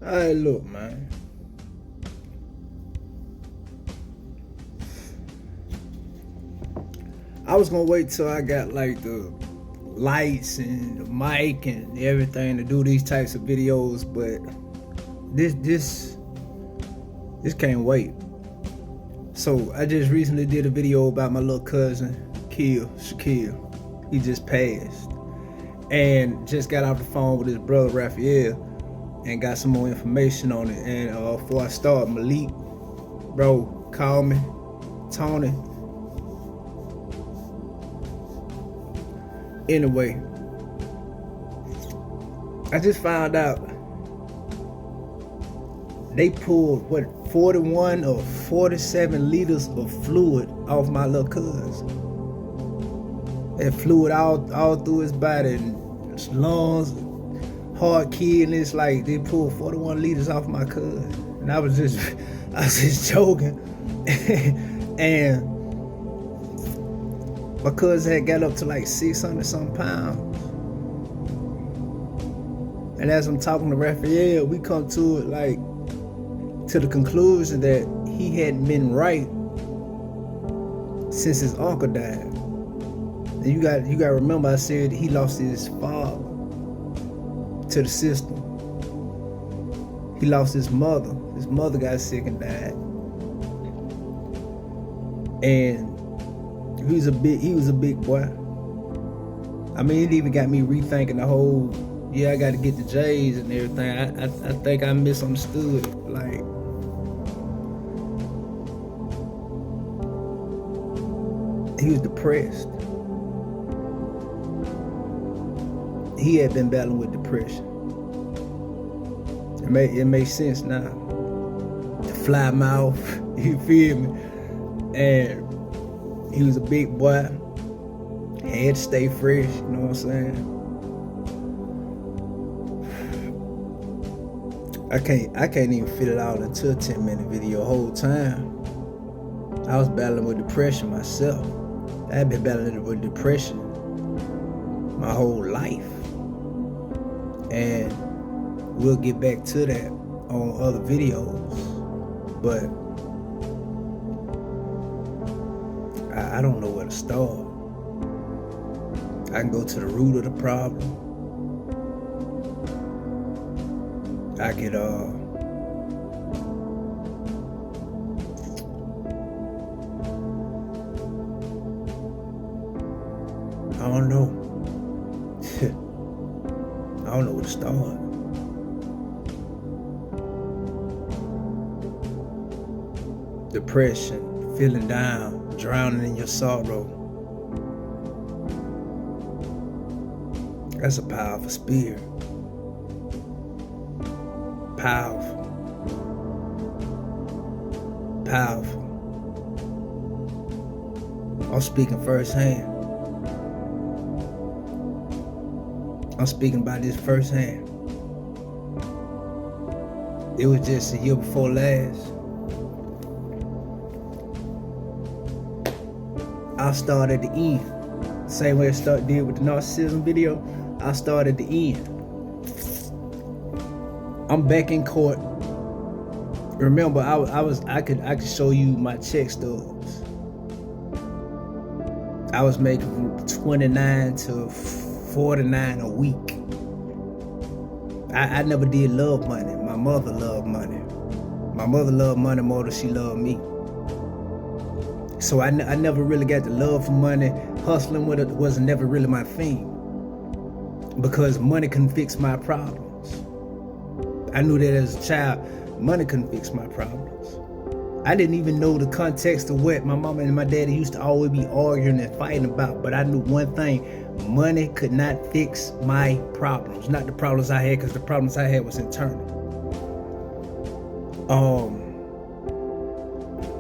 Hey, look, man. I was gonna wait till I got like the lights and the mic and everything to do these types of videos, but this can't wait. So I just recently did a video about my little cousin, Shaquille. He just passed. And just got off the phone with his brother Raphael and got some more information on it. And before I start, Malik, bro, call me. Tony. Anyway, I just found out they pulled 41 or 47 liters of fluid off my little cousin. That fluid all through his body and his lungs, heart, kidneys. Like they pulled 41 liters off my cousin, and I was just joking. And my cousin had got up to like 600 some pounds. And as I'm talking to Raphael, we come to it like to the conclusion that he hadn't been right since his uncle died. And you got to remember, I said he lost his father to the system. He lost his mother. His mother got sick and died. And he was a big boy. I mean, it even got me rethinking the whole, I got to get the J's and everything. I think I misunderstood. Like, he was depressed. He had been battling with depression. It makes sense now. The fly mouth, you feel me? And he was a big boy. Had to stay fresh, you know what I'm saying? I can't even fit it all into a 10-minute video. The whole time I was battling with depression myself. I've been battling with depression my whole life. And we'll get back to that on other videos. But I don't know where to start. I can go to the root of the problem. I could I don't know. I don't know where to start. Depression, feeling down, drowning in your sorrow. That's a powerful spirit. Powerful. Powerful. I'm speaking firsthand. I'm speaking about this firsthand. It was just a year before last. I started at the end. Same way I did with the narcissism video. I started at the end. I'm back in court. Remember, I could show you my check stubs. I was making from 29 to 49 a week. I never did love money. My mother loved money. My mother loved money more than she loved me. So I never really got the love for money. Hustling with it was never really my thing, because money couldn't fix my problems. I knew that as a child, money couldn't fix my problems. I didn't even know the context of what my mama and my daddy used to always be arguing and fighting about, but I knew one thing: money could not fix my problems. Not the problems I had, because the problems I had was internal.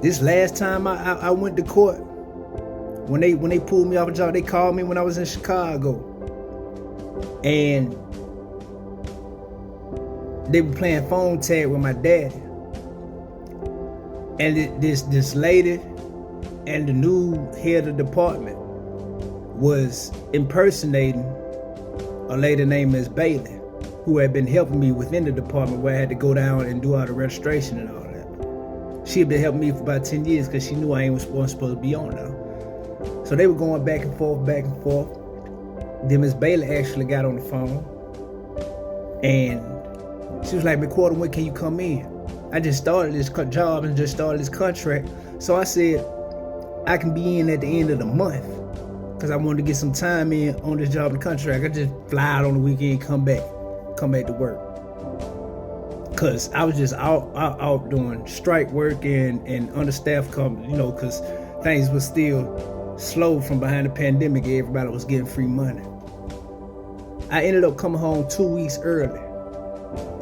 This last time I went to court, when they pulled me off the job, they called me when I was in Chicago, and they were playing phone tag with my daddy. And this lady and the new head of the department was impersonating a lady named Miss Bailey, who had been helping me within the department where I had to go down and do all the registration and all that. She had been helping me for about 10 years because she knew I wasn't supposed to be on now. So they were going back and forth, back and forth. Then Miss Bailey actually got on the phone and she was like, McQuarter, when can you come in? I just started this job and just started this contract. So I said, I can be in at the end of the month because I wanted to get some time in on this job and contract. I just fly out on the weekend, come back to work. Because I was just out doing strike work and understaffed company, because things were still slow from behind the pandemic. Everybody was getting free money. I ended up coming home 2 weeks early.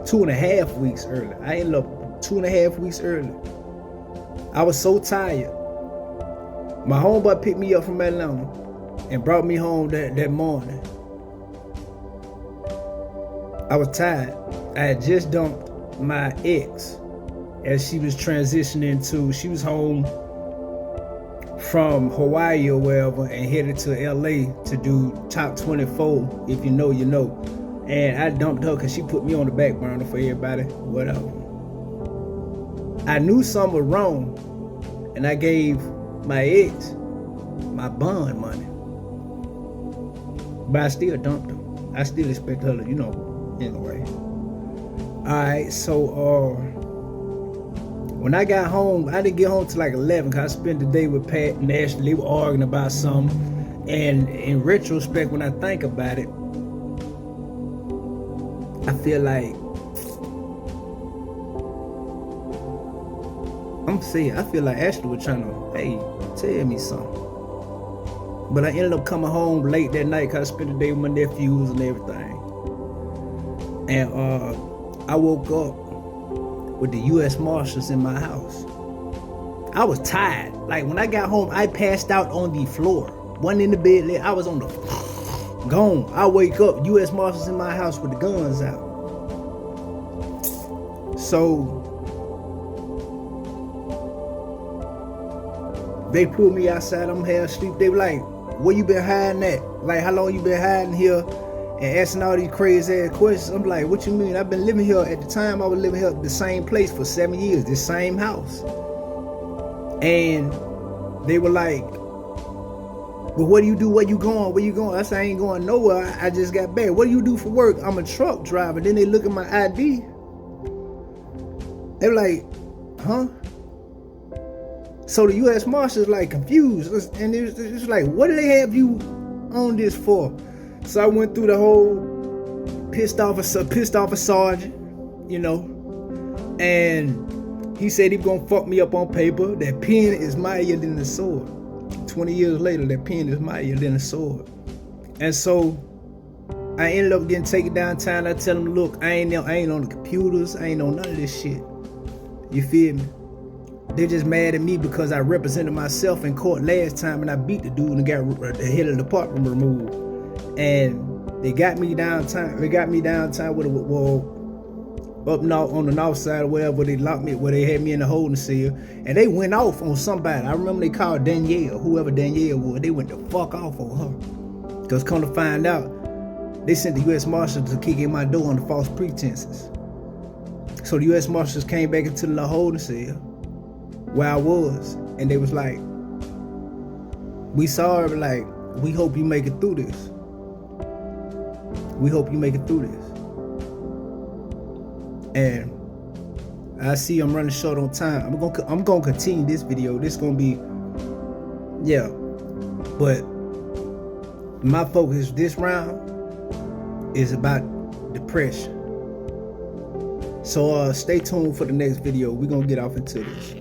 2.5 weeks early. I ended up 2.5 weeks early. I was so tired. My homeboy picked me up from Atlanta and brought me home that morning. I was tired. I had just dumped my ex as she was transitioning she was home from Hawaii or wherever and headed to LA to do Top 24. If you know, you know. And I dumped her because she put me on the back burner for everybody, whatever. I knew something was wrong, and I gave my ex my bond money. But I still dumped her. I still expect her to, anyway. Alright, so when I got home, I didn't get home till like 11 because I spent the day with Pat and Ashley. They were arguing about something. And in retrospect, when I think about it, I feel like Ashley was trying to, hey, tell me something. But I ended up coming home late that night because I spent the day with my nephews and everything. And I woke up with the U.S. Marshals in my house. I was tired. Like when I got home, I passed out on the floor. Wasn't in the bed, I was on the gone. I wake up, U.S. Marshals in my house with the guns out. So they pulled me outside. I'm half asleep. They were like, where you been hiding at? Like, how long you been hiding here and asking all these crazy ass questions? I'm like, what you mean? I've been living here. At the time, I was living here at the same place for 7 years, this same house. And they were like, well, what do you do? Where you going? Where you going? I said, I ain't going nowhere. I just got back. What do you do for work? I'm a truck driver. Then they look at my ID. They were like, huh? So the U.S. Marshals like confused, and it's like, what do they have you on this for? So I went through the whole pissed off a sergeant, and he said he gonna fuck me up on paper. That pen is mightier than the sword. 20 years later, that pen is mightier than the sword. And so I ended up getting taken downtown. I tell them, look, I ain't on the computers. I ain't on none of this shit. You feel me? They're just mad at me because I represented myself in court last time and I beat the dude and got the head of the department removed. And they got me downtown. They got me downtown with up north on the north side or wherever they locked me, where they had me in the holding cell. And they went off on somebody. I remember they called Danielle, whoever Danielle was. They went the fuck off on her. Because come to find out, they sent the U.S. Marshals to kick in my door under false pretenses. So the U.S. Marshals came back into the holding cell where I was, and they was like, we sorry, but like, we hope you make it through this. We hope you make it through this. And I see I'm running short on time. I'm gonna continue this video. This gonna be, yeah. But my focus this round is about depression. So stay tuned for the next video. We're gonna get off into this.